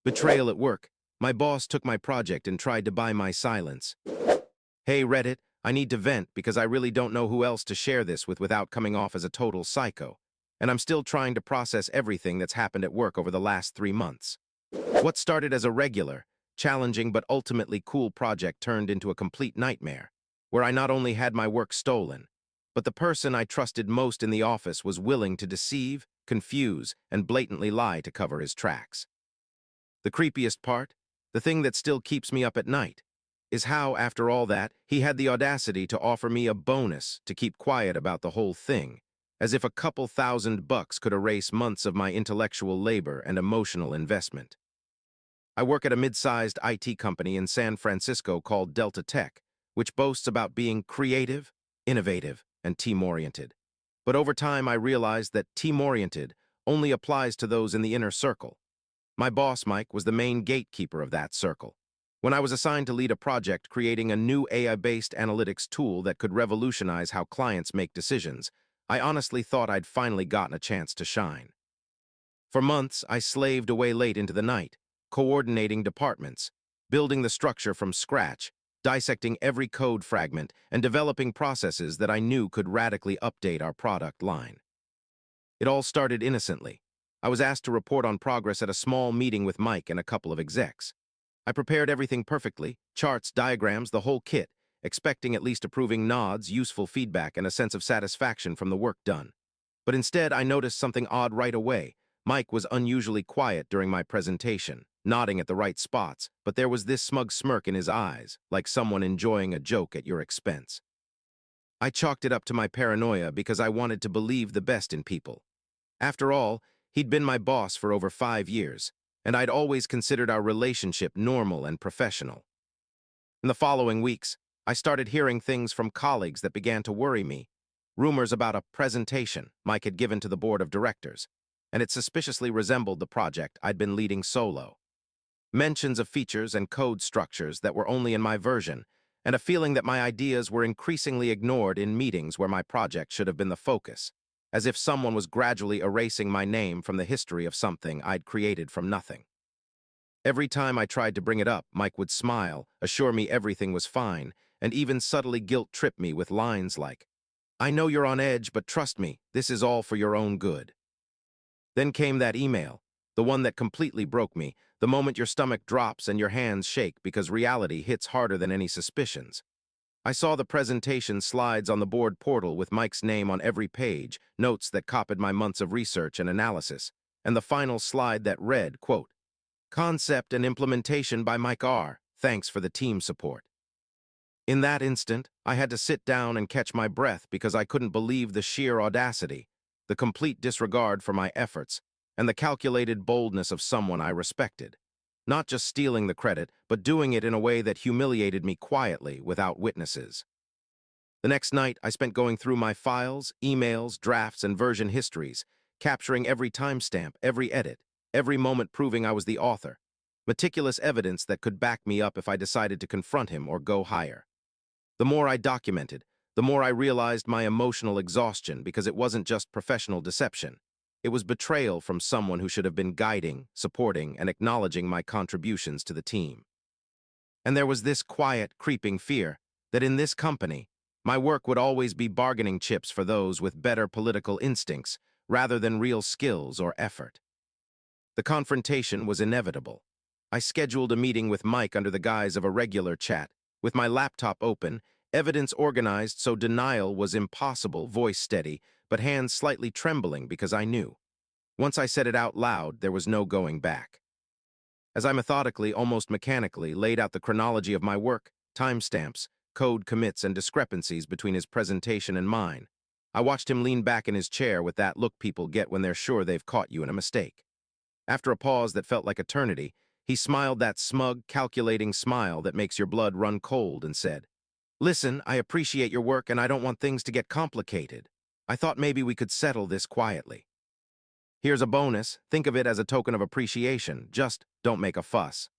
Betrayal at work. My boss took my project and tried to buy my silence. Hey, Reddit, I need to vent because I really don't know who else to share this with without coming off as a total psycho. And I'm still trying to process everything that's happened at work over the last 3 months. What started as a regular, challenging but ultimately cool project turned into a complete nightmare, where I not only had my work stolen, but the person I trusted most in the office was willing to deceive, confuse, and blatantly lie to cover his tracks. The creepiest part, the thing that still keeps me up at night, is how, after all that, he had the audacity to offer me a bonus to keep quiet about the whole thing, as if a couple $1,000 could erase months of my intellectual labor and emotional investment. I work at a mid-sized IT company in San Francisco called Delta Tech, which boasts about being creative, innovative, and team-oriented. But over time, I realized that team-oriented only applies to those in the inner circle. My boss, Mike, was the main gatekeeper of that circle. When I was assigned to lead a project creating a new AI-based analytics tool that could revolutionize how clients make decisions, I honestly thought I'd finally gotten a chance to shine. For months, I slaved away late into the night, coordinating departments, building the structure from scratch, dissecting every code fragment, and developing processes that I knew could radically update our product line. It all started innocently. I was asked to report on progress at a small meeting with Mike and a couple of execs. I prepared everything perfectly, charts, diagrams, the whole kit, expecting at least approving nods, useful feedback, and a sense of satisfaction from the work done. But instead, I noticed something odd right away. Mike was unusually quiet during my presentation, nodding at the right spots, but there was this smug smirk in his eyes, like someone enjoying a joke at your expense. I chalked it up to my paranoia because I wanted to believe the best in people. After all, he'd been my boss for over 5 years, and I'd always considered our relationship normal and professional. In the following weeks, I started hearing things from colleagues that began to worry me. Rumors about a presentation Mike had given to the board of directors, and it suspiciously resembled the project I'd been leading solo. Mentions of features and code structures that were only in my version, and a feeling that my ideas were increasingly ignored in meetings where my project should have been the focus, as if someone was gradually erasing my name from the history of something I'd created from nothing. Every time I tried to bring it up, Mike would smile, assure me everything was fine, and even subtly guilt-trip me with lines like, "I know you're on edge, but trust me, this is all for your own good." Then came that email, the one that completely broke me, the moment your stomach drops and your hands shake because reality hits harder than any suspicions. I saw the presentation slides on the board portal with Mike's name on every page, notes that copied my months of research and analysis, and the final slide that read, quote, "Concept and implementation by Mike R. Thanks for the team support." In that instant, I had to sit down and catch my breath because I couldn't believe the sheer audacity, the complete disregard for my efforts, and the calculated boldness of someone I respected. Not just stealing the credit, but doing it in a way that humiliated me quietly, without witnesses. The next night, I spent going through my files, emails, drafts, and version histories, capturing every timestamp, every edit, every moment proving I was the author. Meticulous evidence that could back me up if I decided to confront him or go higher. The more I documented, the more I realized my emotional exhaustion because it wasn't just professional deception. It was betrayal from someone who should have been guiding, supporting, and acknowledging my contributions to the team. And there was this quiet, creeping fear that in this company, my work would always be bargaining chips for those with better political instincts rather than real skills or effort. The confrontation was inevitable. I scheduled a meeting with Mike under the guise of a regular chat, with my laptop open, evidence organized so denial was impossible, voice steady, but hands slightly trembling because I knew. Once I said it out loud, there was no going back. As I methodically, almost mechanically, laid out the chronology of my work, timestamps, code commits, and discrepancies between his presentation and mine, I watched him lean back in his chair with that look people get when they're sure they've caught you in a mistake. After a pause that felt like eternity, he smiled that smug, calculating smile that makes your blood run cold and said, "Listen, I appreciate your work and I don't want things to get complicated. I thought maybe we could settle this quietly. Here's a bonus. Think of it as a token of appreciation. Just don't make a fuss."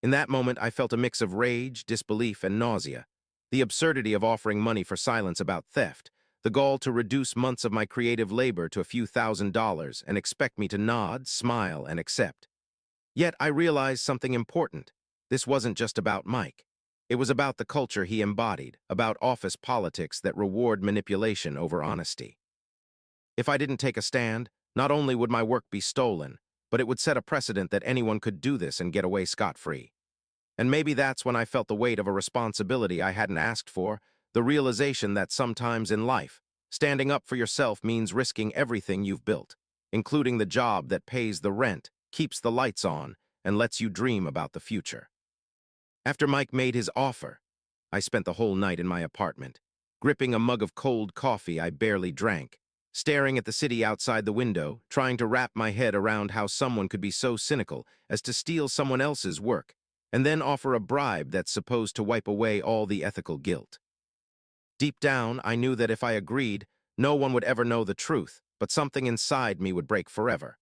In that moment, I felt a mix of rage, disbelief, and nausea. The absurdity of offering money for silence about theft, the gall to reduce months of my creative labor to a few $1,000s and expect me to nod, smile, and accept. Yet I realized something important. This wasn't just about Mike. It was about the culture he embodied, about office politics that reward manipulation over honesty. If I didn't take a stand, not only would my work be stolen, but it would set a precedent that anyone could do this and get away scot-free. And maybe that's when I felt the weight of a responsibility I hadn't asked for, the realization that sometimes in life, standing up for yourself means risking everything you've built, including the job that pays the rent, keeps the lights on, and lets you dream about the future. After Mike made his offer, I spent the whole night in my apartment, gripping a mug of cold coffee I barely drank, staring at the city outside the window, trying to wrap my head around how someone could be so cynical as to steal someone else's work, and then offer a bribe that's supposed to wipe away all the ethical guilt. Deep down, I knew that if I agreed, no one would ever know the truth, but something inside me would break forever.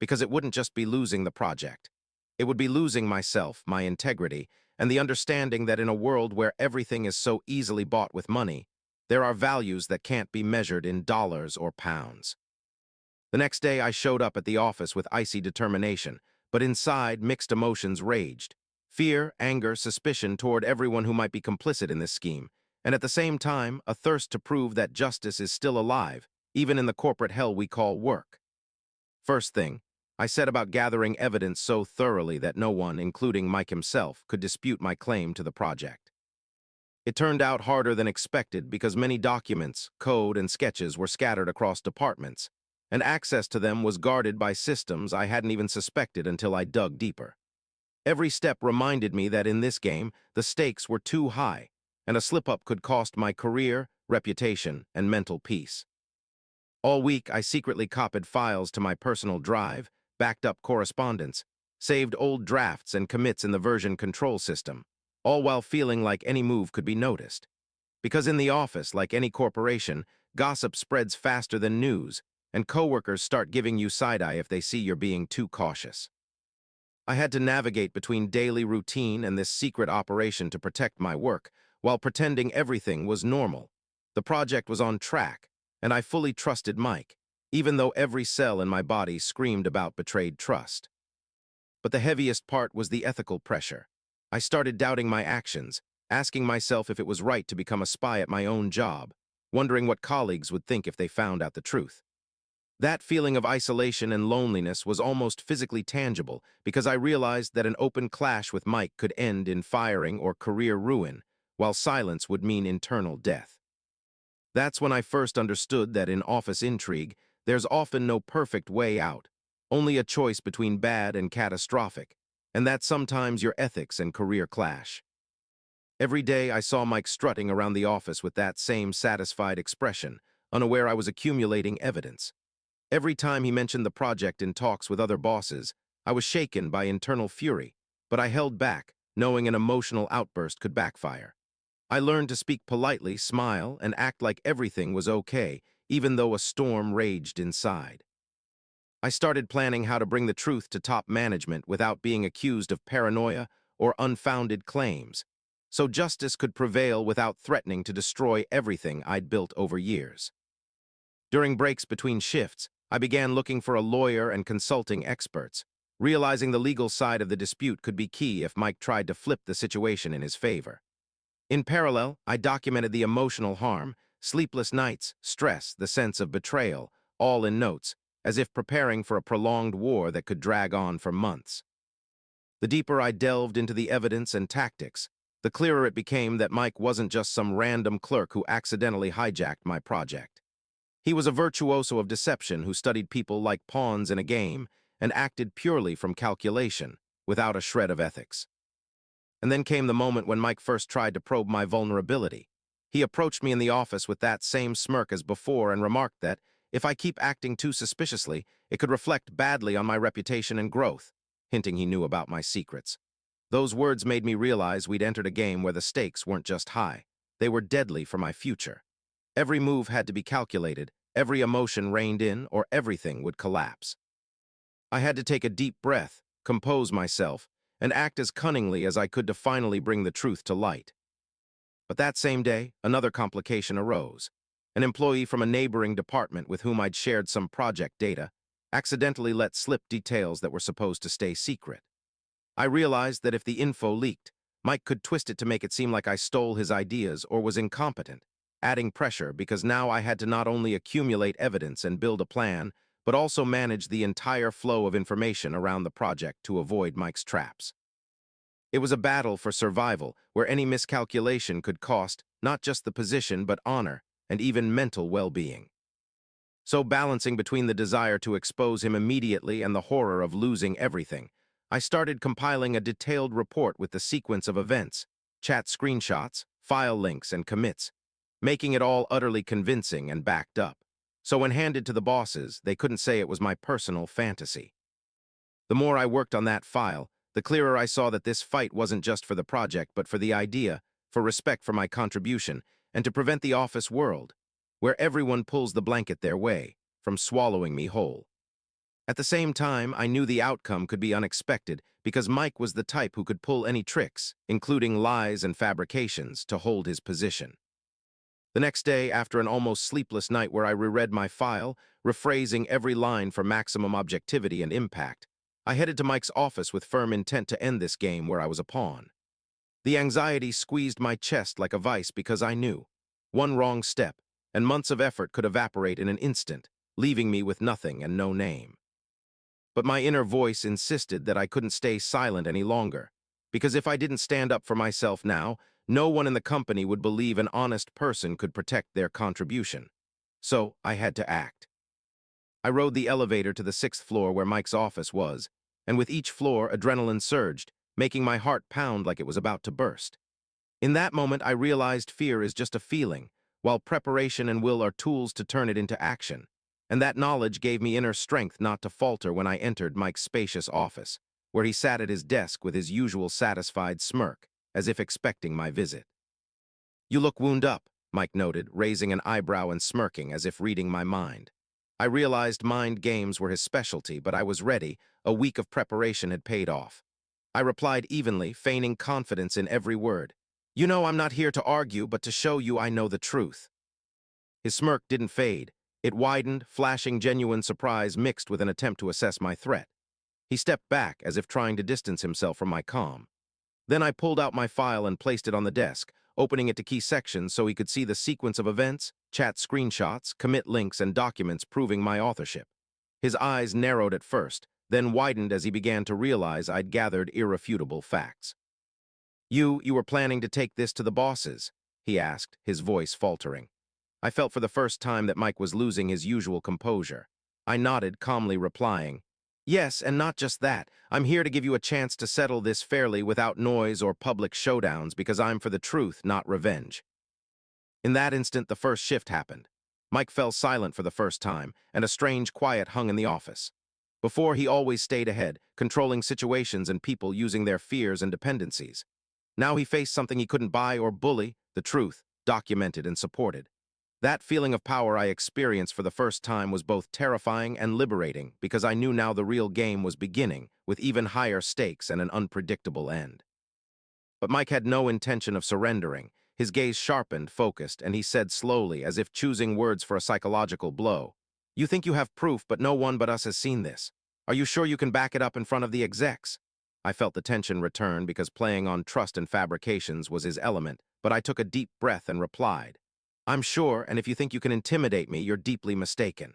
Because it wouldn't just be losing the project. It would be losing myself, my integrity, and the understanding that in a world where everything is so easily bought with money, there are values that can't be measured in dollars or pounds. The next day, I showed up at the office with icy determination, but inside, mixed emotions raged. Fear, anger, suspicion toward everyone who might be complicit in this scheme, and at the same time, a thirst to prove that justice is still alive, even in the corporate hell we call work. First thing, I set about gathering evidence so thoroughly that no one, including Mike himself, could dispute my claim to the project. It turned out harder than expected because many documents, code, and sketches were scattered across departments, and access to them was guarded by systems I hadn't even suspected until I dug deeper. Every step reminded me that in this game, the stakes were too high, and a slip-up could cost my career, reputation, and mental peace. All week, I secretly copied files to my personal drive, backed up correspondence, saved old drafts and commits in the version control system, all while feeling like any move could be noticed. Because in the office, like any corporation, gossip spreads faster than news, and coworkers start giving you side-eye if they see you're being too cautious. I had to navigate between daily routine and this secret operation to protect my work, while pretending everything was normal. The project was on track, and I fully trusted Mike, even though every cell in my body screamed about betrayed trust. But the heaviest part was the ethical pressure. I started doubting my actions, asking myself if it was right to become a spy at my own job, wondering what colleagues would think if they found out the truth. That feeling of isolation and loneliness was almost physically tangible because I realized that an open clash with Mike could end in firing or career ruin, while silence would mean internal death. That's when I first understood that in office intrigue, there's often no perfect way out, only a choice between bad and catastrophic, and that sometimes your ethics and career clash. Every day I saw Mike strutting around the office with that same satisfied expression, unaware I was accumulating evidence. Every time he mentioned the project in talks with other bosses, I was shaken by internal fury, but I held back, knowing an emotional outburst could backfire. I learned to speak politely, smile, and act like everything was okay, even though a storm raged inside. I started planning how to bring the truth to top management without being accused of paranoia or unfounded claims, so justice could prevail without threatening to destroy everything I'd built over years. During breaks between shifts, I began looking for a lawyer and consulting experts, realizing the legal side of the dispute could be key if Mike tried to flip the situation in his favor. In parallel, I documented the emotional harm, sleepless nights, stress, the sense of betrayal, all in notes, as if preparing for a prolonged war that could drag on for months. The deeper I delved into the evidence and tactics, the clearer it became that Mike wasn't just some random clerk who accidentally hijacked my project. He was a virtuoso of deception who studied people like pawns in a game and acted purely from calculation, without a shred of ethics. And then came the moment when Mike first tried to probe my vulnerability. He approached me in the office with that same smirk as before and remarked that, if I keep acting too suspiciously, it could reflect badly on my reputation and growth, hinting he knew about my secrets. Those words made me realize we'd entered a game where the stakes weren't just high, they were deadly for my future. Every move had to be calculated, every emotion reined in, or everything would collapse. I had to take a deep breath, compose myself, and act as cunningly as I could to finally bring the truth to light. But that same day, another complication arose. An employee from a neighboring department with whom I'd shared some project data accidentally let slip details that were supposed to stay secret. I realized that if the info leaked, Mike could twist it to make it seem like I stole his ideas or was incompetent, adding pressure because now I had to not only accumulate evidence and build a plan, but also manage the entire flow of information around the project to avoid Mike's traps. It was a battle for survival where any miscalculation could cost not just the position but honor and even mental well-being. So balancing between the desire to expose him immediately and the horror of losing everything, I started compiling a detailed report with the sequence of events, chat screenshots, file links, and commits, making it all utterly convincing and backed up. So when handed to the bosses, they couldn't say it was my personal fantasy. The more I worked on that file, the clearer I saw that this fight wasn't just for the project, but for the idea, for respect for my contribution, and to prevent the office world, where everyone pulls the blanket their way, from swallowing me whole. At the same time, I knew the outcome could be unexpected because Mike was the type who could pull any tricks, including lies and fabrications, to hold his position. The next day, after an almost sleepless night where I reread my file, rephrasing every line for maximum objectivity and impact, I headed to Mike's office with firm intent to end this game where I was a pawn. The anxiety squeezed my chest like a vice because I knew one wrong step, and months of effort could evaporate in an instant, leaving me with nothing and no name. But my inner voice insisted that I couldn't stay silent any longer, because if I didn't stand up for myself now, no one in the company would believe an honest person could protect their contribution. So I had to act. I rode the elevator to the 6th floor where Mike's office was, and with each floor, adrenaline surged, making my heart pound like it was about to burst. In that moment, I realized fear is just a feeling, while preparation and will are tools to turn it into action. And that knowledge gave me inner strength not to falter when I entered Mike's spacious office, where he sat at his desk with his usual satisfied smirk, as if expecting my visit. "You look wound up," Mike noted, raising an eyebrow and smirking as if reading my mind. I realized mind games were his specialty, but I was ready. A week of preparation had paid off. I replied evenly, feigning confidence in every word. "You know I'm not here to argue, but to show you I know the truth." His smirk didn't fade. It widened, flashing genuine surprise mixed with an attempt to assess my threat. He stepped back, as if trying to distance himself from my calm. Then I pulled out my file and placed it on the desk, opening it to key sections so he could see the sequence of events, chat screenshots, commit links, and documents proving my authorship. His eyes narrowed at first, then widened as he began to realize I'd gathered irrefutable facts. You were planning to take this to the bosses?" he asked, his voice faltering. I felt for the first time that Mike was losing his usual composure. I nodded, calmly replying, "Yes, and not just that. I'm here to give you a chance to settle this fairly without noise or public showdowns because I'm for the truth, not revenge." In that instant, the first shift happened. Mike fell silent for the first time, and a strange quiet hung in the office. Before, he always stayed ahead, controlling situations and people using their fears and dependencies. Now he faced something he couldn't buy or bully, the truth, documented and supported. That feeling of power I experienced for the first time was both terrifying and liberating because I knew now the real game was beginning, with even higher stakes and an unpredictable end. But Mike had no intention of surrendering. His gaze sharpened, focused, and he said slowly, as if choosing words for a psychological blow, "You think you have proof, but no one but us has seen this. Are you sure you can back it up in front of the execs?" I felt the tension return because playing on trust and fabrications was his element, but I took a deep breath and replied, "I'm sure, and if you think you can intimidate me, you're deeply mistaken."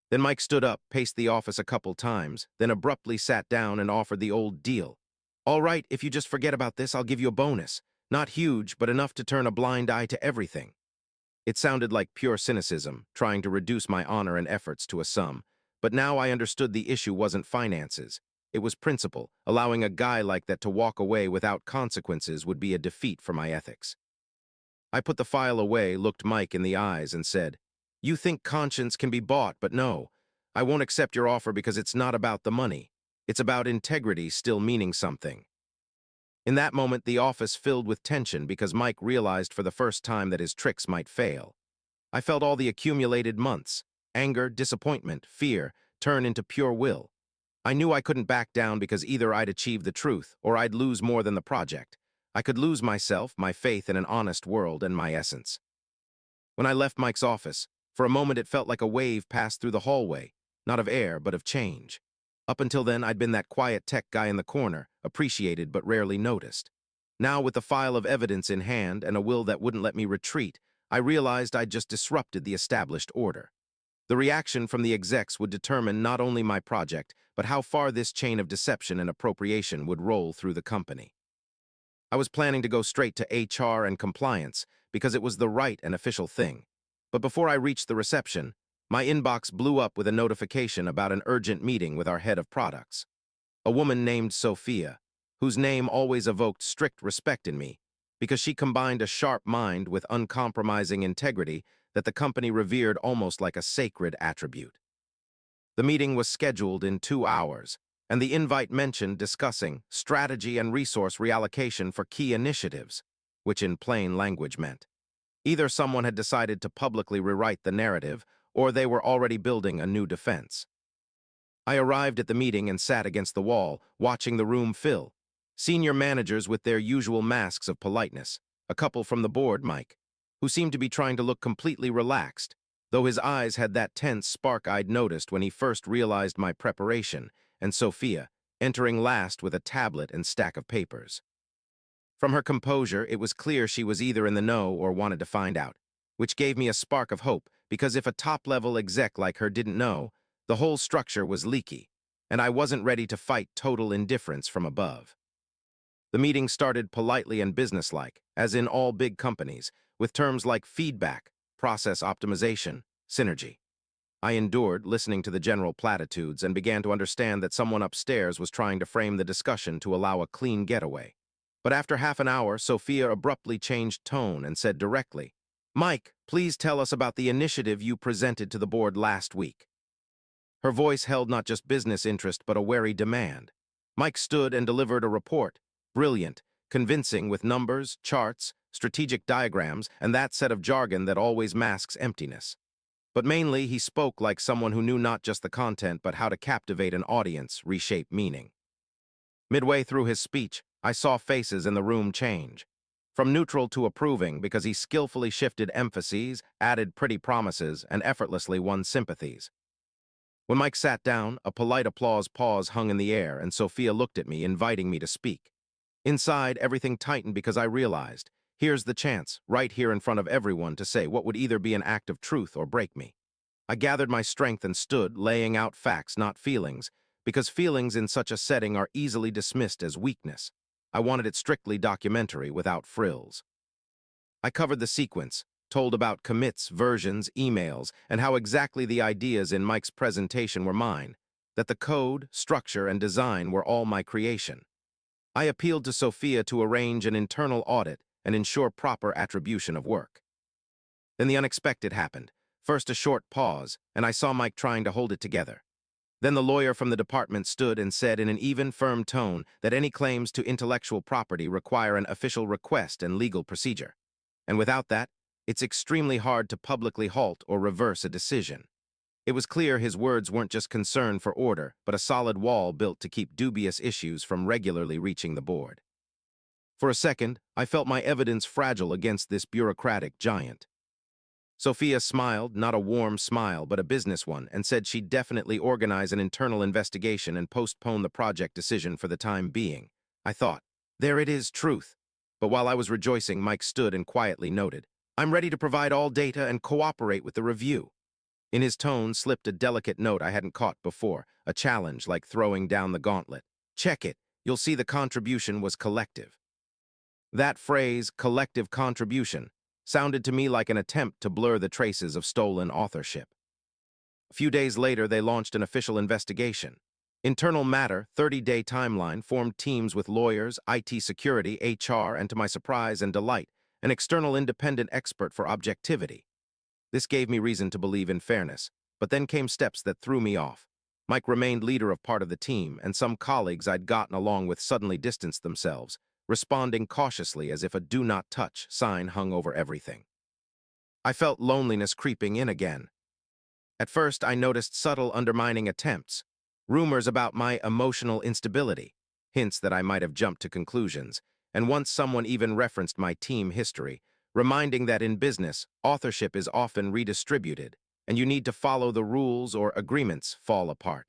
Then Mike stood up, paced the office a couple times, then abruptly sat down and offered the old deal. "All right, if you just forget about this, I'll give you a bonus. Not huge, but enough to turn a blind eye to everything." It sounded like pure cynicism, trying to reduce my honor and efforts to a sum. But now I understood the issue wasn't finances. It was principle. Allowing a guy like that to walk away without consequences would be a defeat for my ethics. I put the file away, looked Mike in the eyes, and said, "You think conscience can be bought, but no. I won't accept your offer because it's not about the money. It's about integrity still meaning something." In that moment, the office filled with tension because Mike realized for the first time that his tricks might fail. I felt all the accumulated months, anger, disappointment, fear, turn into pure will. I knew I couldn't back down because either I'd achieve the truth or I'd lose more than the project. I could lose myself, my faith in an honest world, and my essence. When I left Mike's office, for a moment it felt like a wave passed through the hallway, not of air, but of change. Up until then, I'd been that quiet tech guy in the corner, appreciated but rarely noticed. Now, with a file of evidence in hand and a will that wouldn't let me retreat, I realized I'd just disrupted the established order. The reaction from the execs would determine not only my project, but how far this chain of deception and appropriation would roll through the company. I was planning to go straight to HR and compliance because it was the right and official thing. But before I reached the reception, my inbox blew up with a notification about an urgent meeting with our head of products, a woman named Sophia, whose name always evoked strict respect in me because she combined a sharp mind with uncompromising integrity that the company revered almost like a sacred attribute. The meeting was scheduled in 2 hours, and the invite mentioned discussing strategy and resource reallocation for key initiatives, which in plain language meant either someone had decided to publicly rewrite the narrative or they were already building a new defense. I arrived at the meeting and sat against the wall, watching the room fill. Senior managers with their usual masks of politeness, a couple from the board, Mike, who seemed to be trying to look completely relaxed, though his eyes had that tense spark I'd noticed when he first realized my preparation, and Sophia, entering last with a tablet and stack of papers. From her composure, it was clear she was either in the know or wanted to find out, which gave me a spark of hope, because if a top-level exec like her didn't know, the whole structure was leaky, and I wasn't ready to fight total indifference from above. The meeting started politely and businesslike, as in all big companies, with terms like feedback, process optimization, synergy. I endured listening to the general platitudes and began to understand that someone upstairs was trying to frame the discussion to allow a clean getaway. But after half an hour, Sophia abruptly changed tone and said directly, "Mike, please tell us about the initiative you presented to the board last week." Her voice held not just business interest but a wary demand. Mike stood and delivered a report, brilliant, convincing with numbers, charts, strategic diagrams, and that set of jargon that always masks emptiness. But mainly, he spoke like someone who knew not just the content but how to captivate an audience, reshape meaning. Midway through his speech, I saw faces in the room change, from neutral to approving because he skillfully shifted emphases, added pretty promises, and effortlessly won sympathies. When Mike sat down, a polite applause pause hung in the air, and Sophia looked at me, inviting me to speak. Inside, everything tightened because I realized, here's the chance, right here in front of everyone, to say what would either be an act of truth or break me. I gathered my strength and stood, laying out facts, not feelings, because feelings in such a setting are easily dismissed as weakness. I wanted it strictly documentary, without frills. I covered the sequence, told about commits, versions, emails, and how exactly the ideas in Mike's presentation were mine, that the code, structure, and design were all my creation. I appealed to Sophia to arrange an internal audit and ensure proper attribution of work. Then the unexpected happened. First a short pause, and I saw Mike trying to hold it together. Then the lawyer from the department stood and said in an even, firm tone that any claims to intellectual property require an official request and legal procedure. And without that, it's extremely hard to publicly halt or reverse a decision. It was clear his words weren't just concern for order, but a solid wall built to keep dubious issues from regularly reaching the board. For a second, I felt my evidence fragile against this bureaucratic giant. Sophia smiled, not a warm smile, but a business one, and said she'd definitely organize an internal investigation and postpone the project decision for the time being. I thought, there it is, truth. But while I was rejoicing, Mike stood and quietly noted, "I'm ready to provide all data and cooperate with the review." In his tone slipped a delicate note I hadn't caught before, a challenge like throwing down the gauntlet. "Check it. You'll see the contribution was collective." That phrase, collective contribution, sounded to me like an attempt to blur the traces of stolen authorship. A few days later, they launched an official investigation. Internal Matter, 30-day timeline, formed teams with lawyers, IT security, HR, and to my surprise and delight, an external independent expert for objectivity. This gave me reason to believe in fairness, but then came steps that threw me off. Mike remained leader of part of the team, and some colleagues I'd gotten along with suddenly distanced themselves, responding cautiously as if a do-not-touch sign hung over everything. I felt loneliness creeping in again. At first, I noticed subtle undermining attempts, rumors about my emotional instability, hints that I might have jumped to conclusions, and once someone even referenced my team history, reminding that in business, authorship is often redistributed, and you need to follow the rules or agreements fall apart.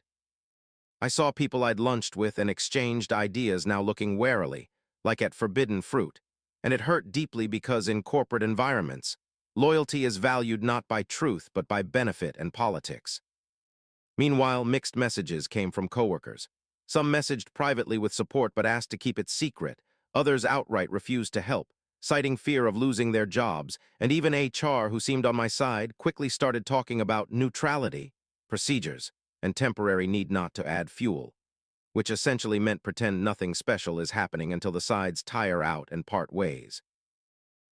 I saw people I'd lunched with and exchanged ideas now looking warily, like at forbidden fruit. And it hurt deeply because in corporate environments, loyalty is valued not by truth but by benefit and politics. Meanwhile, mixed messages came from coworkers. Some messaged privately with support but asked to keep it secret. Others outright refused to help, citing fear of losing their jobs, and even HR, who seemed on my side, quickly started talking about neutrality, procedures, and temporary need not to add fuel, which essentially meant pretend nothing special is happening until the sides tire out and part ways.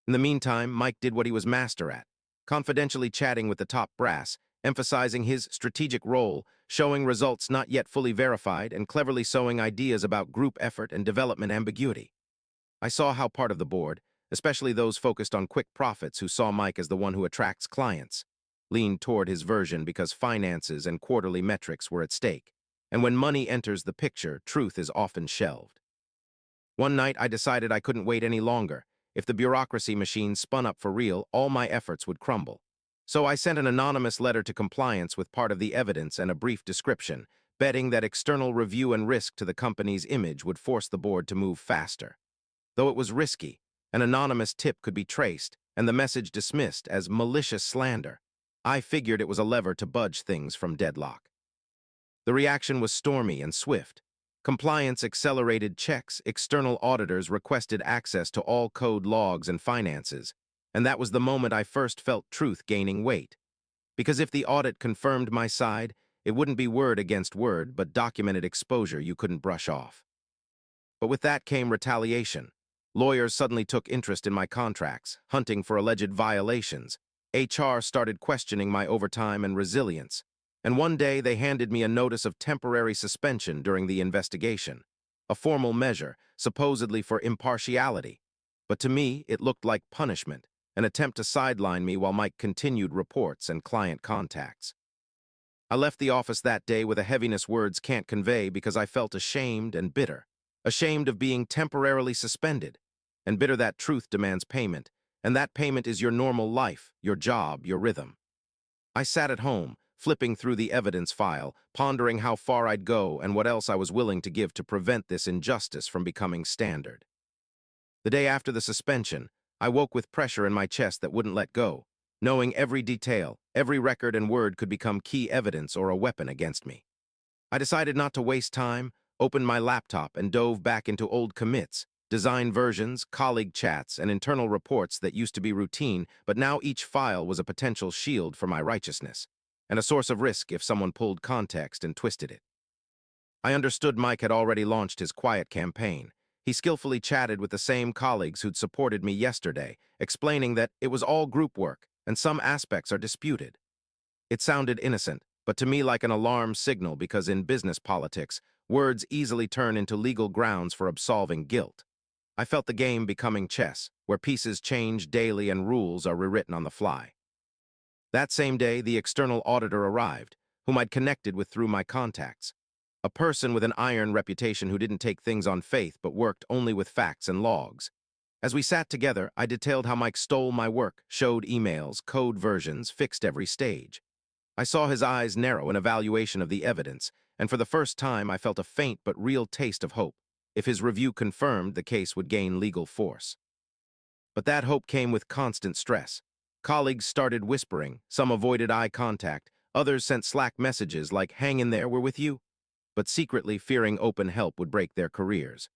In the meantime, Mike did what he was master at, confidentially chatting with the top brass, emphasizing his strategic role, showing results not yet fully verified, and cleverly sowing ideas about group effort and development ambiguity. I saw how part of the board, especially those focused on quick profits who saw Mike as the one who attracts clients, leaned toward his version because finances and quarterly metrics were at stake. And when money enters the picture, truth is often shelved. One night, I decided I couldn't wait any longer. If the bureaucracy machine spun up for real, all my efforts would crumble. So I sent an anonymous letter to compliance with part of the evidence and a brief description, betting that external review and risk to the company's image would force the board to move faster. Though it was risky, an anonymous tip could be traced, and the message dismissed as malicious slander. I figured it was a lever to budge things from deadlock. The reaction was stormy and swift. Compliance accelerated checks, external auditors requested access to all code logs and finances, and that was the moment I first felt truth gaining weight. Because if the audit confirmed my side, it wouldn't be word against word, but documented exposure you couldn't brush off. But with that came retaliation. Lawyers suddenly took interest in my contracts, hunting for alleged violations. HR started questioning my overtime and resilience. And one day they handed me a notice of temporary suspension during the investigation, a formal measure, supposedly for impartiality. But to me, it looked like punishment, an attempt to sideline me while Mike continued reports and client contacts. I left the office that day with a heaviness words can't convey because I felt ashamed and bitter, ashamed of being temporarily suspended, and bitter that truth demands payment, and that payment is your normal life, your job, your rhythm. I sat at home, flipping through the evidence file, pondering how far I'd go and what else I was willing to give to prevent this injustice from becoming standard. The day after the suspension, I woke with pressure in my chest that wouldn't let go, knowing every detail, every record and word could become key evidence or a weapon against me. I decided not to waste time, opened my laptop and dove back into old commits, design versions, colleague chats, and internal reports that used to be routine, but now each file was a potential shield for my righteousness, and a source of risk if someone pulled context and twisted it. I understood Mike had already launched his quiet campaign. He skillfully chatted with the same colleagues who'd supported me yesterday, explaining that it was all group work and some aspects are disputed. It sounded innocent, but to me like an alarm signal because in business politics, words easily turn into legal grounds for absolving guilt. I felt the game becoming chess, where pieces change daily and rules are rewritten on the fly. That same day, the external auditor arrived, whom I'd connected with through my contacts. A person with an iron reputation who didn't take things on faith but worked only with facts and logs. As we sat together, I detailed how Mike stole my work, showed emails, code versions, fixed every stage. I saw his eyes narrow in evaluation of the evidence, and for the first time I felt a faint but real taste of hope. If his review confirmed, the case would gain legal force. But that hope came with constant stress. Colleagues started whispering, some avoided eye contact, others sent Slack messages like, "Hang in there, we're with you," but secretly fearing open help would break their careers.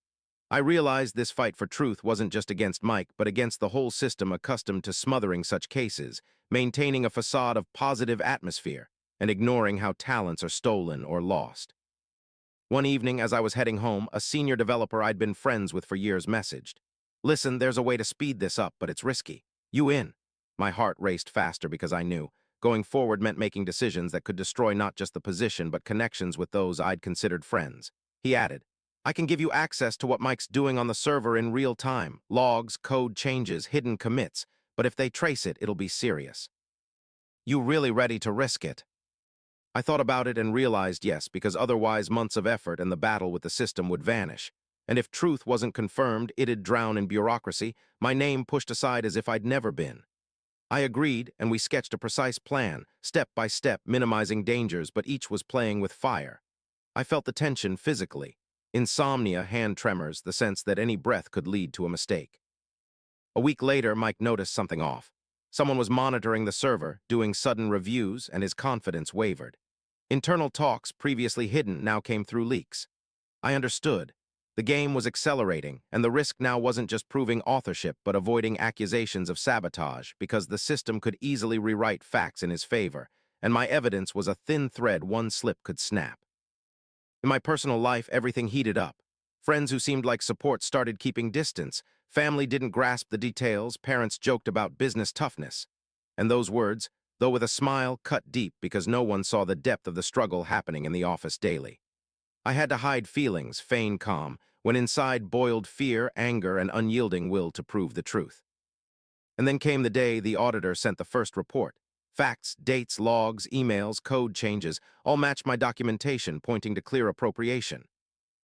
I realized this fight for truth wasn't just against Mike, but against the whole system accustomed to smothering such cases, maintaining a facade of positive atmosphere, and ignoring how talents are stolen or lost. One evening, as I was heading home, a senior developer I'd been friends with for years messaged, "Listen, there's a way to speed this up, but it's risky. You in?" My heart raced faster because I knew going forward meant making decisions that could destroy not just the position but connections with those I'd considered friends. He added, "I can give you access to what Mike's doing on the server in real time, logs, code changes, hidden commits, but if they trace it, it'll be serious. You really ready to risk it?" I thought about it and realized yes, because otherwise months of effort and the battle with the system would vanish. And if truth wasn't confirmed, it'd drown in bureaucracy, my name pushed aside as if I'd never been. I agreed, and we sketched a precise plan, step by step, minimizing dangers, but each was playing with fire. I felt the tension physically. Insomnia, hand tremors, the sense that any breath could lead to a mistake. A week later, Mike noticed something off. Someone was monitoring the server, doing sudden reviews, and his confidence wavered. Internal talks, previously hidden, now came through leaks. I understood. The game was accelerating, and the risk now wasn't just proving authorship but avoiding accusations of sabotage because the system could easily rewrite facts in his favor, and my evidence was a thin thread one slip could snap. In my personal life, everything heated up. Friends who seemed like support started keeping distance. Family didn't grasp the details. Parents joked about business toughness. And those words, though with a smile, cut deep because no one saw the depth of the struggle happening in the office daily. I had to hide feelings, feign calm, when inside boiled fear, anger, and unyielding will to prove the truth. And then came the day the auditor sent the first report. Facts, dates, logs, emails, code changes, all matched my documentation pointing to clear appropriation.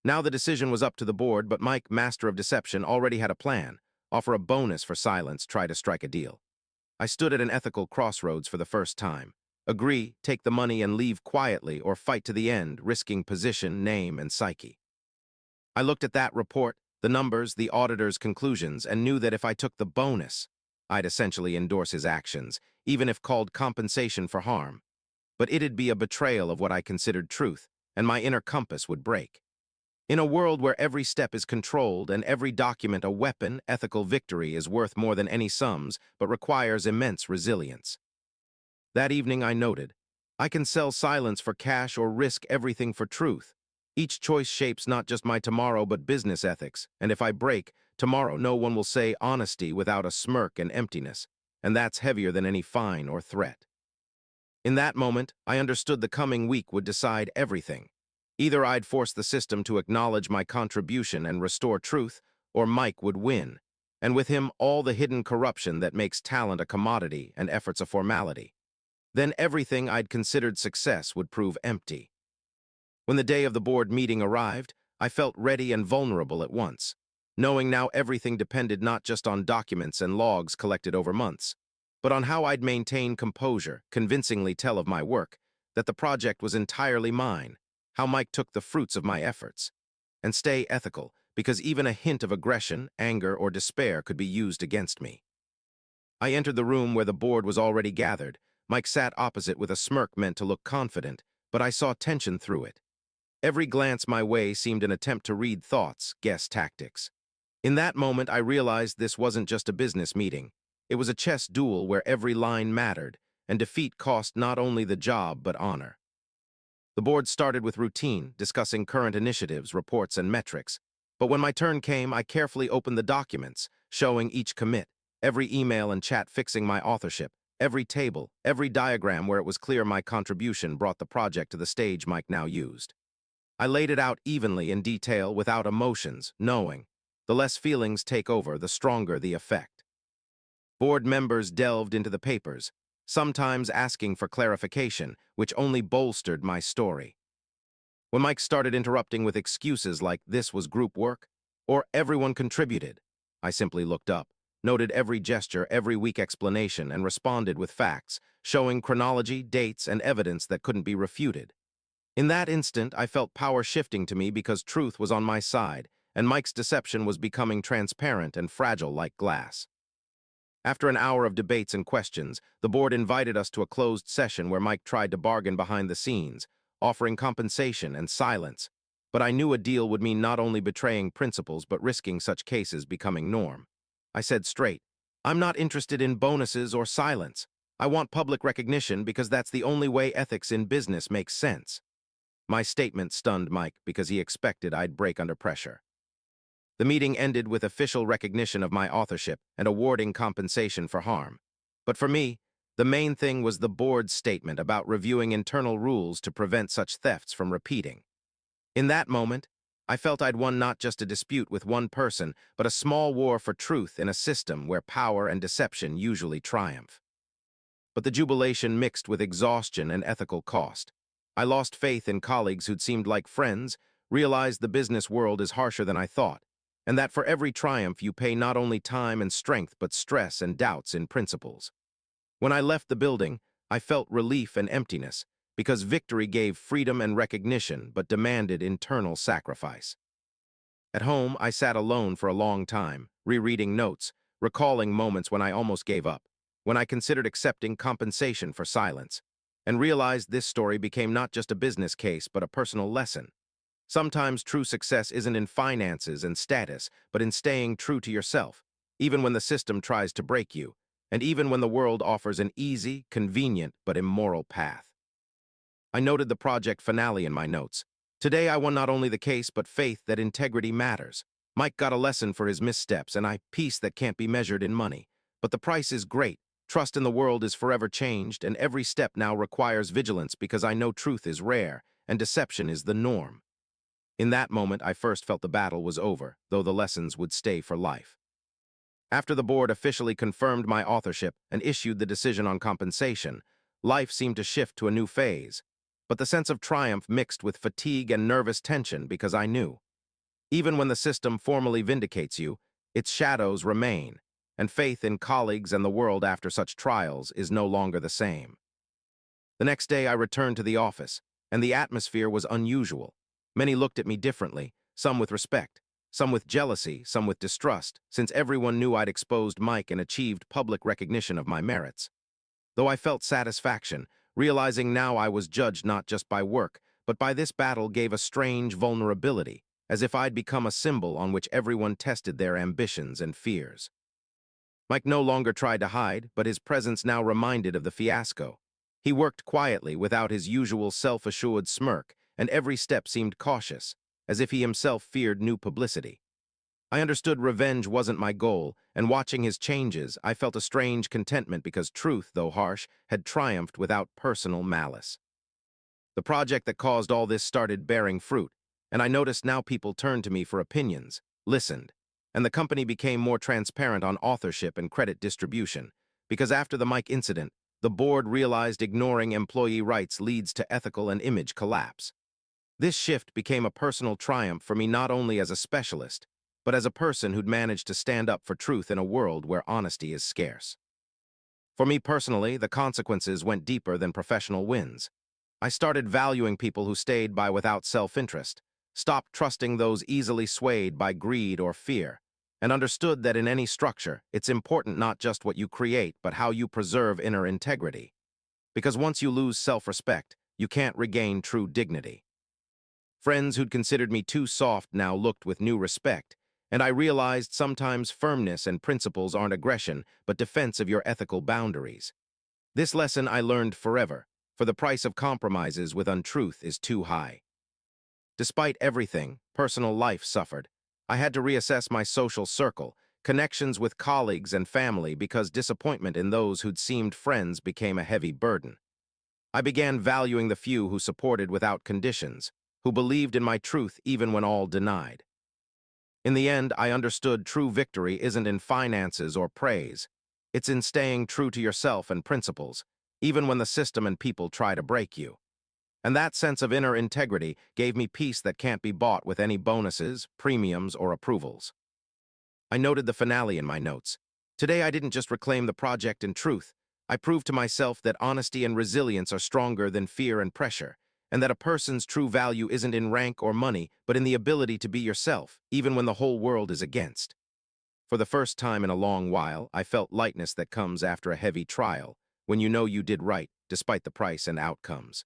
Now the decision was up to the board, but Mike, master of deception, already had a plan. Offer a bonus for silence, try to strike a deal. I stood at an ethical crossroads for the first time. Agree, take the money and leave quietly, or fight to the end, risking position, name, and psyche. I looked at that report, the numbers, the auditor's conclusions, and knew that if I took the bonus, I'd essentially endorse his actions, even if called compensation for harm. But it'd be a betrayal of what I considered truth, and my inner compass would break. In a world where every step is controlled and every document a weapon, ethical victory is worth more than any sums, but requires immense resilience. That evening I noted, I can sell silence for cash or risk everything for truth. Each choice shapes not just my tomorrow but business ethics, and if I break, tomorrow no one will say honesty without a smirk and emptiness, and that's heavier than any fine or threat. In that moment, I understood the coming week would decide everything. Either I'd force the system to acknowledge my contribution and restore truth, or Mike would win, and with him all the hidden corruption that makes talent a commodity and efforts a formality. Then everything I'd considered success would prove empty. When the day of the board meeting arrived, I felt ready and vulnerable at once, knowing now everything depended not just on documents and logs collected over months, but on how I'd maintain composure, convincingly tell of my work, that the project was entirely mine, how Mike took the fruits of my efforts, and stay ethical, because even a hint of aggression, anger, or despair could be used against me. I entered the room where the board was already gathered. Mike sat opposite with a smirk meant to look confident, but I saw tension through it. Every glance my way seemed an attempt to read thoughts, guess tactics. In that moment, I realized this wasn't just a business meeting. It was a chess duel where every line mattered, and defeat cost not only the job but honor. The board started with routine, discussing current initiatives, reports, and metrics. But when my turn came, I carefully opened the documents, showing each commit, every email and chat fixing my authorship, every table, every diagram where it was clear my contribution brought the project to the stage Mike now used. I laid it out evenly in detail without emotions, knowing the less feelings take over, the stronger the effect. Board members delved into the papers, sometimes asking for clarification, which only bolstered my story. When Mike started interrupting with excuses like this was group work, or everyone contributed, I simply looked up, noted every gesture, every weak explanation, and responded with facts, showing chronology, dates, and evidence that couldn't be refuted. In that instant, I felt power shifting to me because truth was on my side, and Mike's deception was becoming transparent and fragile like glass. After an hour of debates and questions, the board invited us to a closed session where Mike tried to bargain behind the scenes, offering compensation and silence. But I knew a deal would mean not only betraying principles but risking such cases becoming norm. I said straight, I'm not interested in bonuses or silence. I want public recognition because that's the only way ethics in business makes sense. My statement stunned Mike because he expected I'd break under pressure. The meeting ended with official recognition of my authorship and awarding compensation for harm. But for me, the main thing was the board's statement about reviewing internal rules to prevent such thefts from repeating. In that moment, I felt I'd won not just a dispute with one person, but a small war for truth in a system where power and deception usually triumph. But the jubilation mixed with exhaustion and ethical cost. I lost faith in colleagues who'd seemed like friends, realized the business world is harsher than I thought, and that for every triumph you pay not only time and strength but stress and doubts in principles. When I left the building, I felt relief and emptiness, because victory gave freedom and recognition but demanded internal sacrifice. At home, I sat alone for a long time, rereading notes, recalling moments when I almost gave up, when I considered accepting compensation for silence, and realized this story became not just a business case but a personal lesson. Sometimes true success isn't in finances and status, but in staying true to yourself, even when the system tries to break you, and even when the world offers an easy, convenient, but immoral path. I noted the project finale in my notes. Today I won not only the case, but faith that integrity matters. Mike got a lesson for his missteps, and peace that can't be measured in money. But the price is great. Trust in the world is forever changed, and every step now requires vigilance because I know truth is rare, and deception is the norm. In that moment, I first felt the battle was over, though the lessons would stay for life. After the board officially confirmed my authorship and issued the decision on compensation, life seemed to shift to a new phase. But the sense of triumph mixed with fatigue and nervous tension because I knew. Even when the system formally vindicates you, its shadows remain, and faith in colleagues and the world after such trials is no longer the same. The next day I returned to the office, and the atmosphere was unusual. Many looked at me differently, some with respect, some with jealousy, some with distrust, since everyone knew I'd exposed Mike and achieved public recognition of my merits. Though I felt satisfaction, realizing now I was judged not just by work, but by this battle gave a strange vulnerability, as if I'd become a symbol on which everyone tested their ambitions and fears. Mike no longer tried to hide, but his presence now reminded of the fiasco. He worked quietly without his usual self-assured smirk, and every step seemed cautious, as if he himself feared new publicity. I understood revenge wasn't my goal, and watching his changes, I felt a strange contentment because truth, though harsh, had triumphed without personal malice. The project that caused all this started bearing fruit, and I noticed now people turned to me for opinions, listened, and the company became more transparent on authorship and credit distribution, because after the Mike incident, the board realized ignoring employee rights leads to ethical and image collapse. This shift became a personal triumph for me not only as a specialist, but as a person who'd managed to stand up for truth in a world where honesty is scarce. For me personally, the consequences went deeper than professional wins. I started valuing people who stayed by without self-interest, stopped trusting those easily swayed by greed or fear, and understood that in any structure, it's important not just what you create, but how you preserve inner integrity. Because once you lose self-respect, you can't regain true dignity. Friends who'd considered me too soft now looked with new respect, and I realized sometimes firmness and principles aren't aggression, but defense of your ethical boundaries. This lesson I learned forever, for the price of compromises with untruth is too high. Despite everything, personal life suffered. I had to reassess my social circle, connections with colleagues and family because disappointment in those who'd seemed friends became a heavy burden. I began valuing the few who supported without conditions, who believed in my truth even when all denied. In the end, I understood true victory isn't in finances or praise. It's in staying true to yourself and principles, even when the system and people try to break you. And that sense of inner integrity gave me peace that can't be bought with any bonuses, premiums, or approvals. I noted the finale in my notes. Today I didn't just reclaim the project in truth. I proved to myself that honesty and resilience are stronger than fear and pressure, and that a person's true value isn't in rank or money, but in the ability to be yourself, even when the whole world is against. For the first time in a long while, I felt lightness that comes after a heavy trial, when you know you did right, despite the price and outcomes.